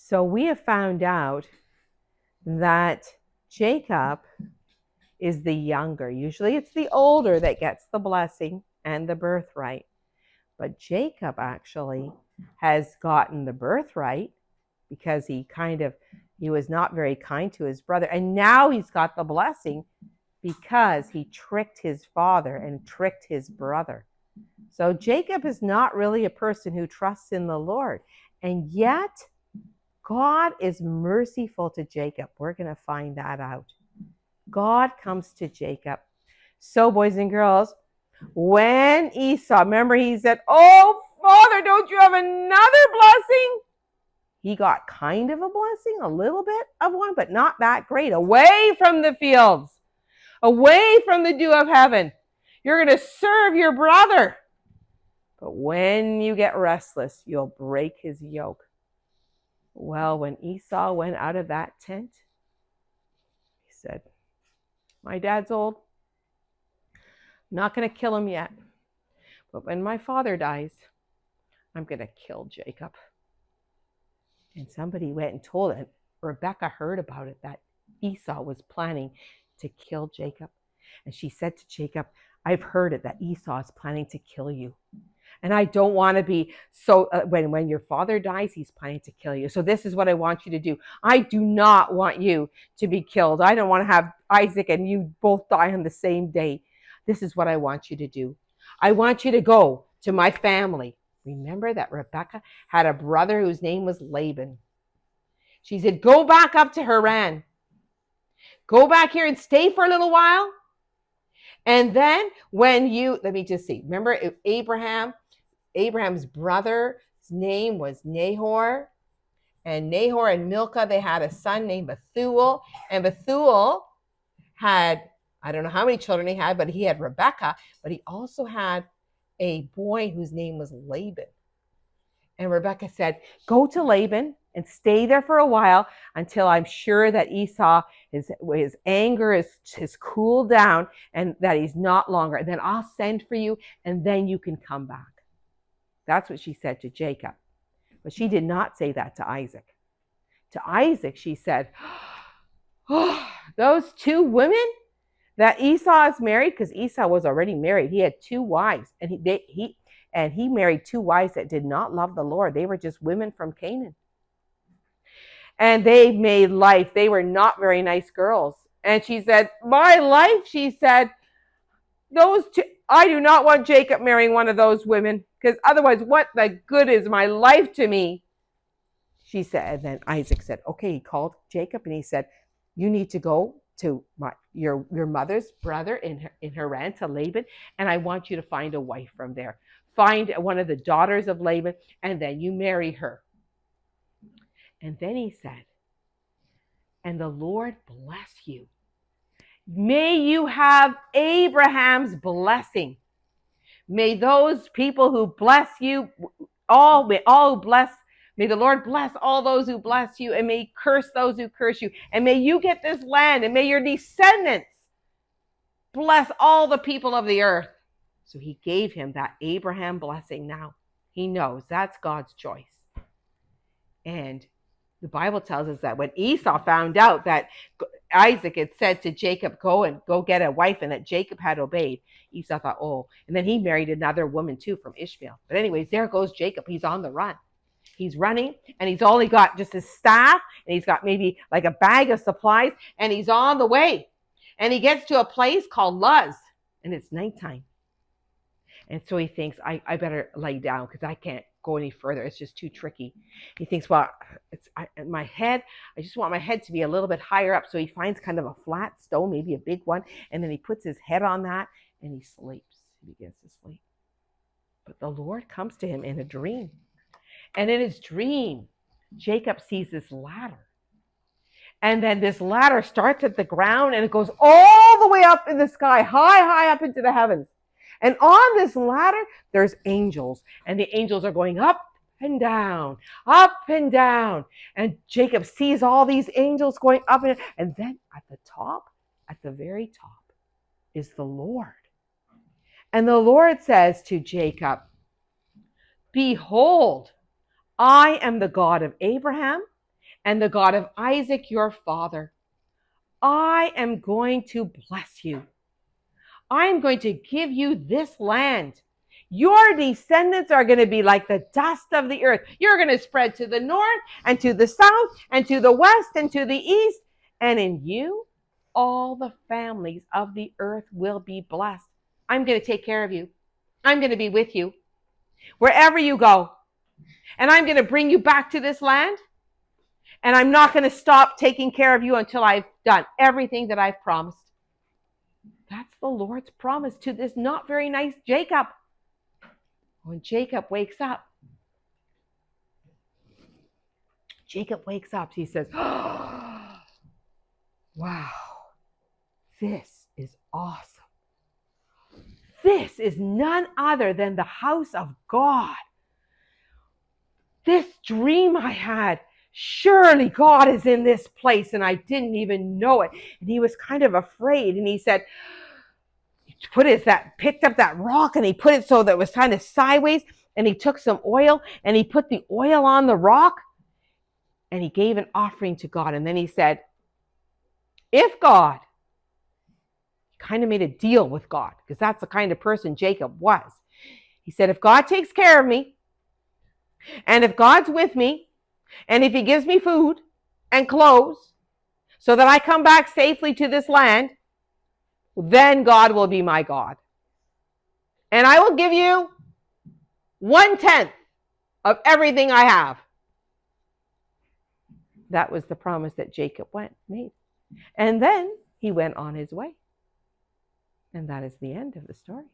So we have found out that Jacob is the younger. Usually it's the older that gets the blessing and the birthright. But Jacob actually has gotten the birthright because he was not very kind to his brother. And now he's got the blessing because he tricked his father and tricked his brother. So Jacob is not really a person who trusts in the Lord. And yet, God is merciful to Jacob. We're going to find that out. God comes to Jacob. So, boys and girls, when Esau, remember he said, "Oh, Father, don't you have another blessing?" He got kind of a blessing, a little bit of one, but not that great. Away from the fields, away from the dew of heaven. You're going to serve your brother. But when you get restless, you'll break his yoke. Well, when Esau went out of that tent, he said, "My dad's old. I'm not going to kill him yet. But when my father dies, I'm going to kill Jacob." And somebody went and told him. Rebecca heard about it, that Esau was planning to kill Jacob. And she said to Jacob, "I've heard it, that Esau is planning to kill you. And I don't want to be so, when your father dies, he's planning to kill you. So this is what I want you to do. I do not want you to be killed. I don't want to have Isaac and you both die on the same day. This is what I want you to do. I want you to go to my family." Remember that Rebecca had a brother whose name was Laban. She said, "Go back up to Haran. Go back here and stay for a little while. And then when you," let me just see. Remember Abraham's brother's name was Nahor. And Nahor and Milcah, they had a son named Bethuel. And Bethuel had, I don't know how many children he had, but he had Rebecca. But he also had a boy whose name was Laban. And Rebecca said, "Go to Laban and stay there for a while until I'm sure that Esau, his anger is cooled down and that he's not longer. And then I'll send for you and then you can come back." That's what she said to Jacob. But she did not say that to Isaac. To Isaac, she said, "Oh, those two women that Esau is married," because Esau was already married. He had two wives, and he married two wives that did not love the Lord. They were just women from Canaan. And they made life. They were not very nice girls. And she said, "My life," she said, "those two, I do not want Jacob marrying one of those women, because otherwise what the good is my life to me?" She said, and then Isaac said, okay, he called Jacob and he said, "You need to go to your mother's brother in Haran to Laban, and I want you to find a wife from there. Find one of the daughters of Laban, and then you marry her." And then he said, "And the Lord bless you. May you have Abraham's blessing. May those people who bless you, may the Lord bless all those who bless you, and may he curse those who curse you. And may you get this land, and may your descendants bless all the people of the earth." So he gave him that Abraham blessing. Now he knows that's God's choice. And the Bible tells us that when Esau found out that Isaac had said to Jacob, go get a wife, and that Jacob had obeyed, Esau thought, oh, and then he married another woman too from Ishmael. But anyways, there goes Jacob. He's on the run. He's running, and he's only got just his staff, and he's got maybe like a bag of supplies, and he's on the way. And he gets to a place called Luz, and it's nighttime. And so he thinks, I better lay down because I can't go any further. It's just too tricky. He thinks, well, my head, I just want my head to be a little bit higher up. So he finds kind of a flat stone, maybe a big one, and then he puts his head on that, and he sleeps. He begins to sleep. But the Lord comes to him in a dream. And in his dream, Jacob sees this ladder. And then this ladder starts at the ground, and it goes all the way up in the sky, high up into the heavens. And on this ladder, there's angels. And the angels are going up and down, up and down. And Jacob sees all these angels going up. And then at the top, at the very top, is the Lord. And the Lord says to Jacob, "Behold, I am the God of Abraham and the God of Isaac your father. I am going to bless you. I am going to give you this land. Your descendants are going to be like the dust of the earth. You're going to spread to the north and to the south and to the west and to the east. And in you, all the families of the earth will be blessed. I'm going to take care of you. I'm going to be with you wherever you go. And I'm going to bring you back to this land. And I'm not going to stop taking care of you until I've done everything that I've promised. That's the Lord's promise to this not very nice Jacob. When Jacob wakes up, he says, oh, wow, this is awesome. This is none other than the house of God. This dream I had, surely God is in this place and I didn't even know it. And he was kind of afraid, and he said, picked up that rock and he put it so that it was kind of sideways, and he took some oil and he put the oil on the rock and he gave an offering to God. And then he said, if God, kind of made a deal with God, because that's the kind of person Jacob was. He said, if God takes care of me, and if God's with me, and if he gives me food and clothes so that I come back safely to this land, then God will be my God. And I will give you 1/10 of everything I have. That was the promise that Jacob made. And then he went on his way. And that is the end of the story.